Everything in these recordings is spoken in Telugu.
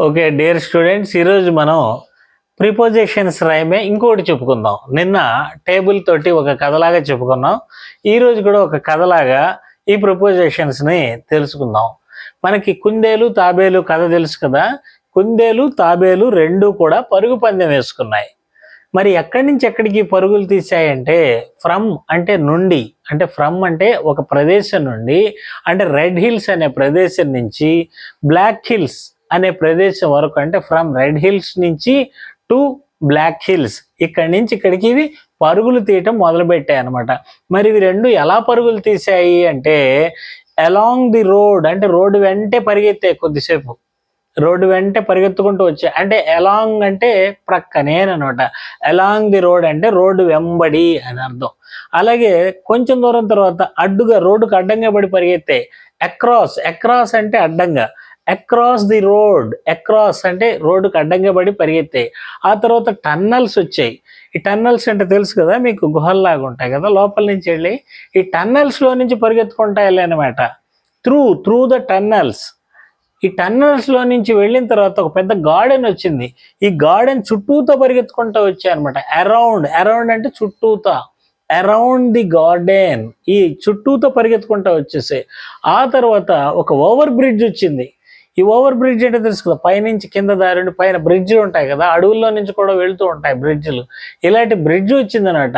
ఓకే డియర్ స్టూడెంట్స్, ఈరోజు మనం ప్రిపోజిషన్స్ రాయమే ఇంకోటి చెప్పుకుందాం. నిన్న టేబుల్ తోటి ఒక కథలాగా చెప్పుకున్నాం. ఈరోజు కూడా ఒక కథలాగా ఈ ప్రిపోజిషన్స్ని తెలుసుకుందాం. మనకి కుందేలు తాబేలు కథ తెలుసు కదా. కుందేలు తాబేలు రెండు కూడా పరుగు పందెం వేసుకున్నాయి. మరి ఎక్కడి నుంచి ఎక్కడికి పరుగులు తీసాయంటే ఫ్రమ్ అంటే నుండి, అంటే ఫ్రమ్ అంటే ఒక ప్రదేశం నుండి, అంటే రెడ్ హిల్స్ అనే ప్రదేశం నుంచి బ్లాక్ హిల్స్ అనే ప్రదేశం వరకు, అంటే ఫ్రమ్ రెడ్ హిల్స్ నుంచి టు బ్లాక్ హిల్స్, ఇక్కడి నుంచి ఇక్కడికి ఇవి పరుగులు తీయటం మొదలుపెట్టాయి అనమాట. మరి ఇవి రెండు ఎలా పరుగులు తీసాయి అంటే అలాంగ్ ది రోడ్, అంటే రోడ్డు వెంటే పరిగెత్తాయి. కొద్దిసేపు రోడ్డు వెంటే పరిగెత్తుకుంటూ వచ్చాయి. అంటే అలాంగ్ అంటే ప్రక్కనే అనమాట. అలాంగ్ ది రోడ్ అంటే రోడ్డు వెంబడి అని అర్థం. అలాగే కొంచెం దూరం తర్వాత అడ్డుగా రోడ్డుకు అడ్డంగా పడి పరిగెత్తాయి. అక్రాస్, అక్రాస్ అంటే అడ్డంగా, అక్రాస్ ది రోడ్, అక్రాస్ అంటే రోడ్డుకు అడ్డంగా పడి పరిగెత్తాయి. ఆ తర్వాత టన్నల్స్ వచ్చాయి. ఈ టన్నల్స్ అంటే తెలుసు కదా మీకు, గుహల్లాగా ఉంటాయి కదా, లోపల నుంచి వెళ్ళి ఈ టన్నల్స్లో నుంచి పరిగెత్తుకుంటాయి అనమాట. Through the tunnels. ఈ టన్నల్స్లో నుంచి వెళ్ళిన తర్వాత ఒక పెద్ద గార్డెన్ వచ్చింది. ఈ గార్డెన్ చుట్టూతో పరిగెత్తుకుంటూ వచ్చాయి అనమాట. అరౌండ్, అరౌండ్ అంటే చుట్టూతా, అరౌండ్ ది గార్డెన్, ఈ చుట్టూతో పరిగెత్తుకుంటూ వచ్చేసాయి. ఆ తర్వాత ఒక ఓవర్ బ్రిడ్జ్ వచ్చింది. ఈ ఓవర్ బ్రిడ్జ్ అంటే తెలుసు కదా, పైనుంచి కింద దారి పైన బ్రిడ్జ్లు ఉంటాయి కదా, అడవుల్లో నుంచి కూడా వెళ్తూ ఉంటాయి బ్రిడ్జ్లు. ఇలాంటి బ్రిడ్జ్ వచ్చిందనమాట.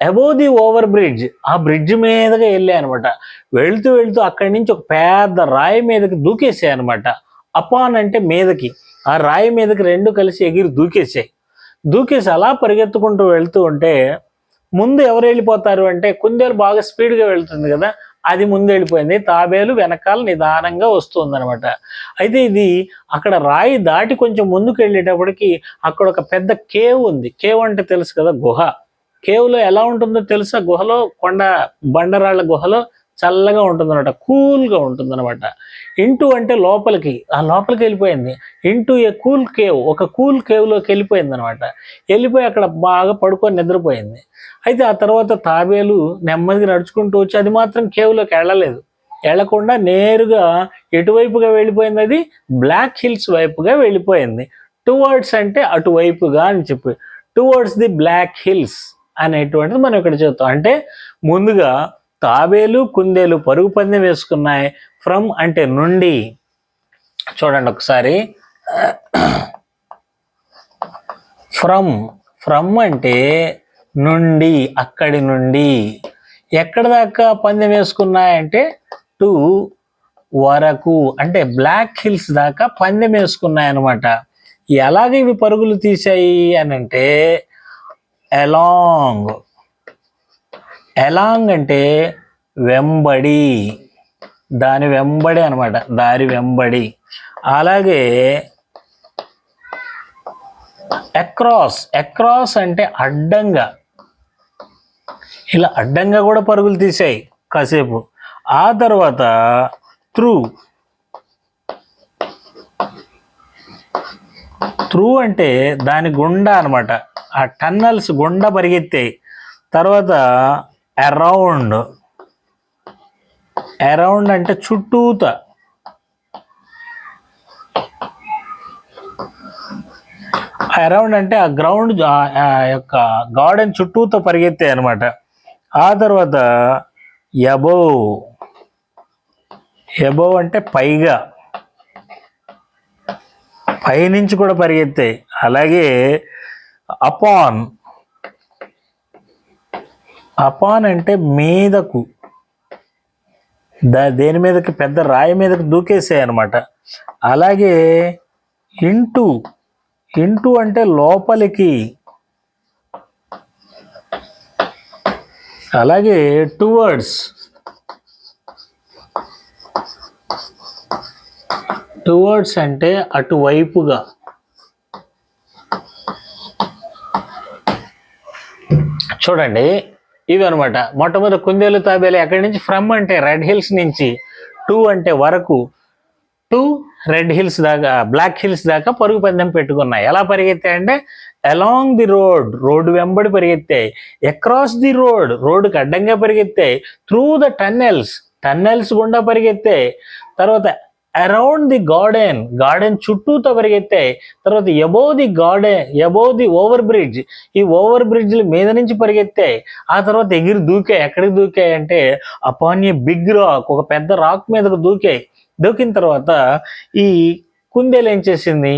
అబోవ్ ది ఓవర్ బ్రిడ్జ్, ఆ బ్రిడ్జ్ మీదగా వెళ్ళాయి అనమాట. వెళ్తూ వెళ్తూ అక్కడి నుంచి ఒక పెద్ద రాయి మీదకి దూకేసాయి అనమాట. అపాన్ అంటే మీదకి, ఆ రాయి మీదకి రెండు కలిసి ఎగిరి దూకేసాయి. దూకేసి అలా పరిగెత్తుకుంటూ వెళ్తూ ఉంటే ముందు ఎవరు వెళ్ళిపోతారు అంటే కుందేలు బాగా స్పీడ్గా వెళ్తుంది కదా, అది ముందు వెళ్ళిపోయింది. తాబేలు వెనకాల నిదానంగా వస్తుందనమాట. అయితే ఇది అక్కడ రాయి దాటి కొంచెం ముందుకు వెళ్ళేటప్పటికి అక్కడ ఒక పెద్ద కేవ్ ఉంది. కేవ్ అంటే తెలుసు కదా, గుహ. కేవ్లో ఎలా ఉంటుందో తెలుసా, గుహలో బండరాళ్ళ గుహలో చల్లగా ఉంటుందన్నమాట, కూల్గా ఉంటుందన్నమాట. ఇంటూ అంటే లోపలికి, ఆ లోపలికి వెళ్ళిపోయింది. ఇంటూ ఏ కూల్ కేవ్, ఒక కూల్ కేవ్లోకి వెళ్ళిపోయింది అనమాట. వెళ్ళిపోయి అక్కడ బాగా పడుకొని నిద్రపోయింది. అయితే ఆ తర్వాత తాబేలు నెమ్మదిగా నడుచుకుంటూ వచ్చి, అది మాత్రం కేవ్లోకి వెళ్ళలేదు. వెళ్లకుండా నేరుగా ఎటువైపుగా వెళ్ళిపోయింది, అది బ్లాక్ హిల్స్ వైపుగా వెళ్ళిపోయింది. టువర్డ్స్ అంటే అటువైపుగా అని చెప్పి, టువర్డ్స్ ది బ్లాక్ హిల్స్ అనేటువంటిది మనం ఇక్కడ చూస్తాం. అంటే ముందుగా తాబేలు కుందేలు పరుగు పందెం వేసుకున్నాయి. ఫ్రమ్ అంటే నుండి. చూడండి ఒకసారి, ఫ్రమ్ అంటే నుండి, అక్కడి నుండి. ఎక్కడి దాకా పందెం వేసుకున్నాయంటే టు వరకు, అంటే బ్లాక్ హిల్స్ దాకా పందెం వేసుకున్నాయి అనమాట. ఎలాగ ఇవి పరుగులు తీసాయి అని అంటే అలాంగ్, అలాంగ్ అంటే వెంబడి, దాని వెంబడి అనమాట, దారి వెంబడి. అలాగే అక్రాస్, అక్రాస్ అంటే అడ్డంగా, ఇలా అడ్డంగా కూడా పరుగులు తీసాయి కాసేపు. ఆ తర్వాత త్రూ, త్రూ అంటే దాని గుండా అనమాట, ఆ టన్నల్స్ గుండా పరిగెత్తాయి. తర్వాత అరౌండ్, అరౌండ్ అంటే చుట్టూత, అరౌండ్ అంటే ఆ గ్రౌండ్, యొక్క గార్డెన్ చుట్టూతో పరిగెత్తాయి అనమాట. ఆ తర్వాత ఎబోవ్, ఎబోవ్ అంటే పైగా, పైనుంచి కూడా పరిగెత్తాయి. అలాగే అపాన్, అపాన్ అంటే మీదకు, దేని మీదకి, పెద్ద రాయి మీదకి దూకేసాయి అనమాట. అలాగే ఇంటూ, ఇంటూ అంటే లోపలికి. అలాగే టువర్డ్స్, టువర్డ్స్ అంటే అటువైపుగా. చూడండి ఇవి అనమాట. మొట్టమొదటి కుందేలు తాబేలు ఎక్కడి నుంచి, ఫ్రమ్ అంటే రెడ్ హిల్స్ నుంచి, టు అంటే వరకు, టు రెడ్ హిల్స్ దాకా, బ్లాక్ హిల్స్ దాకా పరుగు పందెం పెట్టుకున్నాయి. ఎలా పరిగెత్తాయి అంటే అలాంగ్ ది రోడ్, రోడ్డు వెంబడి పరిగెత్తాయి. అక్రాస్ ది రోడ్, రోడ్డుకి అడ్డంగా పరిగెత్తాయి. త్రూ ద టన్నెల్స్, టన్నెల్స్ గుండా పరిగెత్తాయి. తర్వాత అరౌండ్ ది గార్డెన్, గార్డెన్ చుట్టూతో పరిగెత్తాయి. తర్వాత above the garden, above the over bridge, ఈ ఓవర్ బ్రిడ్జ్ల మీద నుంచి పరిగెత్తాయి. ఆ తర్వాత ఎగిరి దూకాయి. ఎక్కడికి దూకాయి అంటే అపాన్ ఏ బిగ్ రాక్, ఒక పెద్ద రాక్ మీదకు దూకాయి. దూకిన తర్వాత ఈ కుందేలు ఏం చేసింది,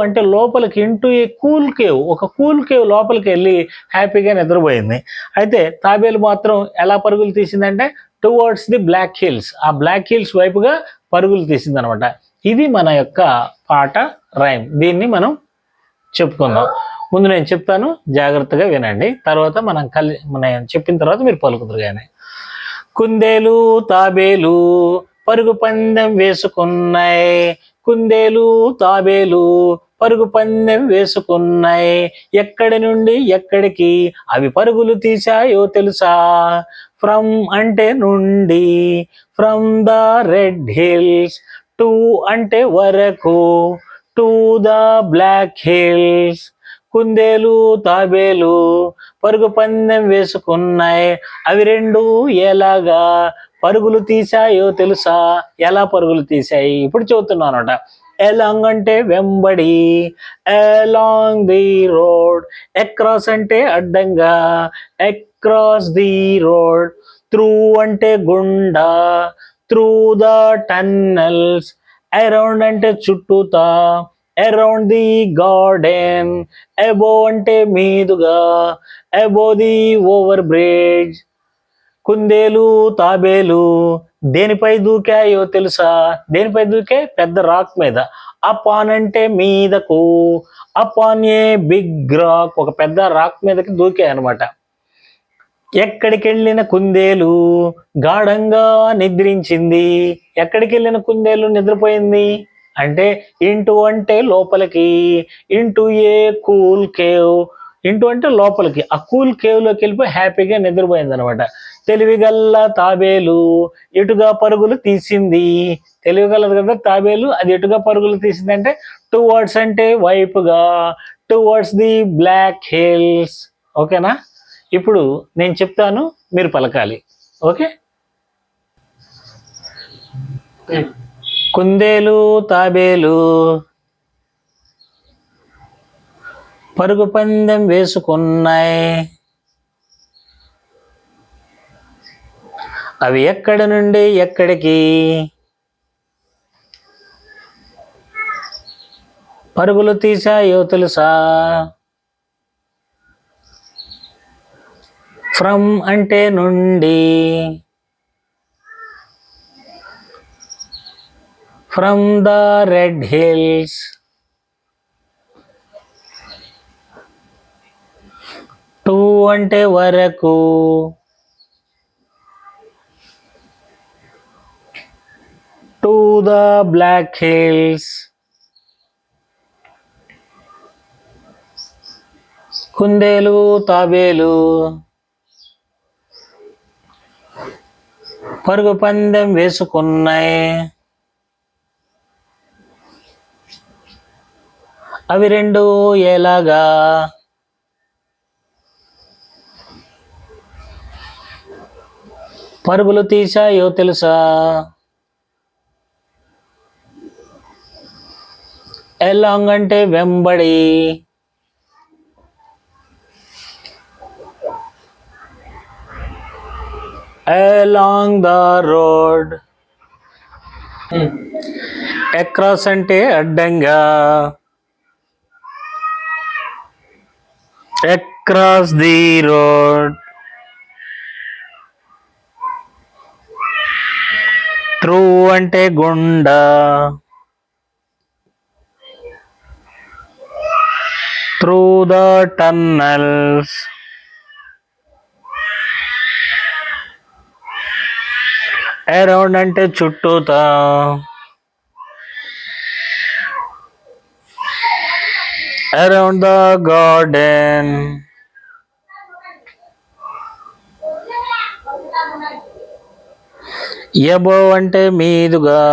అంటే లోపలికి ఏ కూల్ కేవ్, ఒక కూల్ కేవ్ లోపలికి వెళ్ళి హ్యాపీగా నిద్రపోయింది. అయితే తాబేలు మాత్రం ఎలా పరుగులు తీసిందంటే టువర్డ్స్ ది బ్లాక్ హిల్స్, ఆ బ్లాక్ హిల్స్ వైపుగా పరుగులు తీసింది అనమాట. ఇది మన యొక్క పాట రైమ్. దీన్ని మనం చెప్పుకుందాం. ముందు నేను చెప్తాను, జాగ్రత్తగా వినండి. తర్వాత మనం చెప్పిన తర్వాత మీరు పలుకుదురు కానీ. కుందేలు తాబేలు పరుగు పందెం వేసుకున్నాయి, కుందేలు తాబేలు పరుగు పందెం వేసుకున్నాయి. ఎక్కడి నుండి ఎక్కడికి అవి పరుగులు తీశాయో తెలుసా? ఫ్రమ్ అంటే నుండి, from the red hills. To అంటే వరకు, టు ద బ్లాక్ హిల్స్. కుందేలు తాబేలు పరుగు పందెం వేసుకున్నాయి, అవి రెండు ఎలాగా పరుగులు తీశాయో తెలుసా? ఎలా పరుగులు తీశాయి ఇప్పుడు చెబుతున్నాను అనమాట. ఎలాంగ్ అంటే వెంబడి, అలాంగ్ ది రోడ్. అక్రాస్ అంటే అడ్డంగా, అక్రాస్ ది రోడ్. త్రూ అంటే గుండా, త్రూ ద టన్నల్స్. అరౌండ్ అంటే చుట్టూతా, అరౌండ్ ది గార్డెన్. అబోవ్ అంటే మీదుగా, అబోవ్ ది ఓవర్ బ్రిడ్జ్. కుందేలు తాబేలు దేనిపై దూకాయో తెలుసా? దేనిపై దూకే? పెద్ద రాక్ మీద. అపాన్ అంటే మీదకు, అపాన్ ఏ బిగ్ రాక్, ఒక పెద్ద రాక్ మీదకి దూకాయి అనమాట. ఎక్కడికి వెళ్ళిన కుందేలు గాఢంగా నిద్రించింది. ఎక్కడికి వెళ్ళిన కుందేలు నిద్రపోయింది అంటే ఇంటూ అంటే లోపలికి, ఇంటూ ఏ కూల్ కేవ్. ఇంటూ అంటే లోపలికి, ఆ కూల్ కేవ్ లోకి వెళ్ళిపోయి హ్యాపీగా నిద్రపోయింది అనమాట. తెలివిగల్ల తాబేలు ఎటుగా పరుగులు తీసింది. తెలివిగలదు కదా తాబేలు, అది ఎటుగా పరుగులు తీసింది అంటే టువర్డ్స్ అంటే వైపుగా, టువర్డ్స్ ది బ్లాక్ హిల్స్. ఓకేనా? ఇప్పుడు నేను చెప్తాను, మీరు పలకాలి. ఓకే? కుందేలు తాబేలు పరుగు పందెం వేసుకున్నాయి, అవి ఎక్కడి నుండి ఎక్కడికి పరుగులు తీశాయో తెలుసా? ఫ్రమ్ అంటే నుండి, from the red hills. To అంటే వరకు, టు ద బ్లాక్ హిల్స్. కుందేలు తాబేలు పరుగు పందెం వేసుకున్నాయి, అవి రెండు ఎలాగా పరుగులు తీశాయో తెలుసా? ఎలాంగ్ అంటే వెంబడి, along the road. అక్రాస్ అంటే అడ్డంగా, అక్రాస్ ది రోడ్. త్రూ అంటే గుండా, త్రూ ద టన్నల్స్. అరౌండ్ అంటే చుట్టూతా, అరౌండ్ ద గార్డెన్. అబోవ్ అంటే మీదుగా,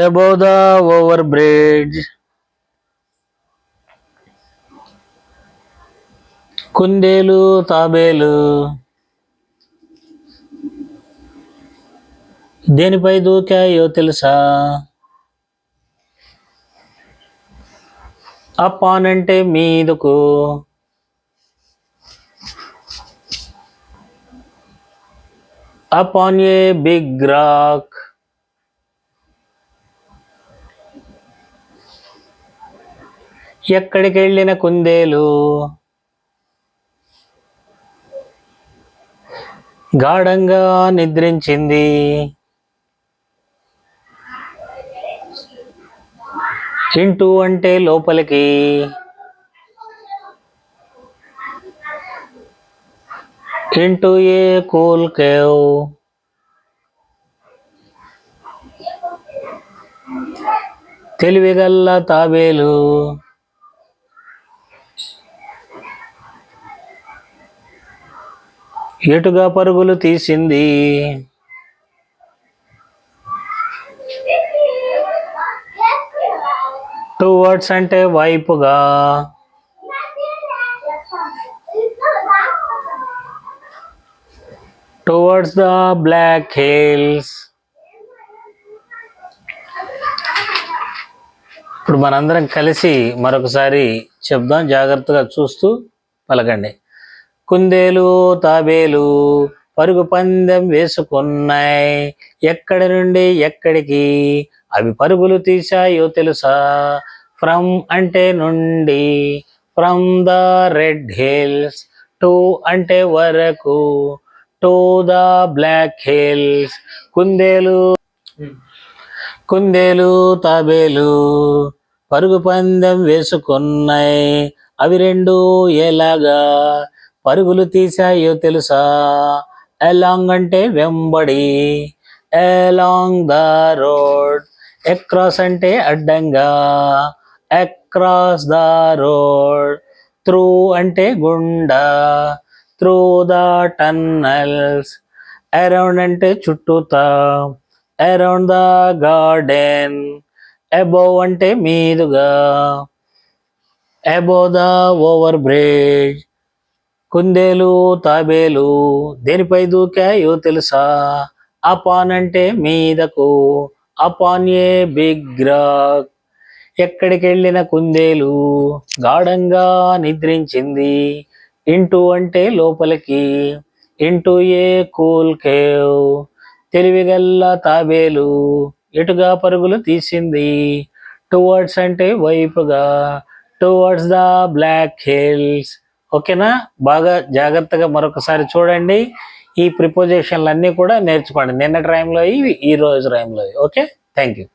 అబోవ్ ద ఓవర్ బ్రిడ్జ్. కుందేలు తాబేలు దేనిపై దూకాయో తెలుసా? అపాన్ అంటే మీదకు, అపాన్ ఏ బిగ్ రాక్. ఎక్కడికి వెళ్ళిన కుందేలు గాఢంగా నిద్రించింది. ఇంటూ అంటే లోపలికి, ఇంటూ ఏ కూల్ కేవ్. తెలివిగల్ల తాబేలు ఎటుగా పరుగులు తీసింది. టువర్డ్స్ అంటే వైపుగా, టువర్డ్స్ ద బ్లాక్ హిల్స్. ఇప్పుడు మనందరం కలిసి మరొకసారి చెప్దాం, జాగ్రత్తగా చూస్తూ పలకండి. కుందేలు తాబేలు పరుగు పందెం వేసుకున్నాయి. ఎక్కడి నుండి ఎక్కడికి అవి పరుగులు తీశాయో తెలుసా? ఫ్రమ్ అంటే నుండి, from the red hills. To అంటే వరకు, టు ద బ్లాక్ హిల్స్. కుందేలు తాబేలు పరుగు పందెం వేసుకున్నాయి. అవి రెండు ఎలాగా పరుగులు తీశాయో తెలుసా? అలాంగ్ అంటే వెంబడి, అలాంగ్ ద రోడ్. అక్రాస్ అంటే అడ్డంగా, అక్రాస్ ద రోడ్. త్రూ అంటే గుండా, త్రూ ద టన్నల్స్. అరౌండ్ అంటే చుట్టూతా, అరౌండ్ ద గార్డెన్. అబోవ్ అంటే మీదుగా, అబోవ్ ద ఓవర్ బ్రిడ్జ్. కుందేలు తాబేలు దేనిపై దూకాయో తెలుసా? అపాన్ అంటే మీదకు, అపాన్ ఏ బిగ్ రాక్. ఎక్కడికి వెళ్ళిన కుందేలు గాఢంగా నిద్రించింది. ఇంటూ అంటే లోపలికి, ఇంటూ ఏ కూల్ కేవ్. తెలివిగల్ల తాబేలు ఎటుగా పరుగులు తీసింది. టువర్డ్స్ అంటే వైపుగా, టువర్డ్స్ ద బ్లాక్ హిల్స్. ఓకేనా? బాగా జాగ్రత్తగా మరొకసారి చూడండి. ఈ ప్రిపోజిషన్లు అన్నీ కూడా నేర్చుకోండి. నిన్నటి రైమ్లో ఇవి, ఈ రోజు రైమ్లో ఇవి. Okay, thank you.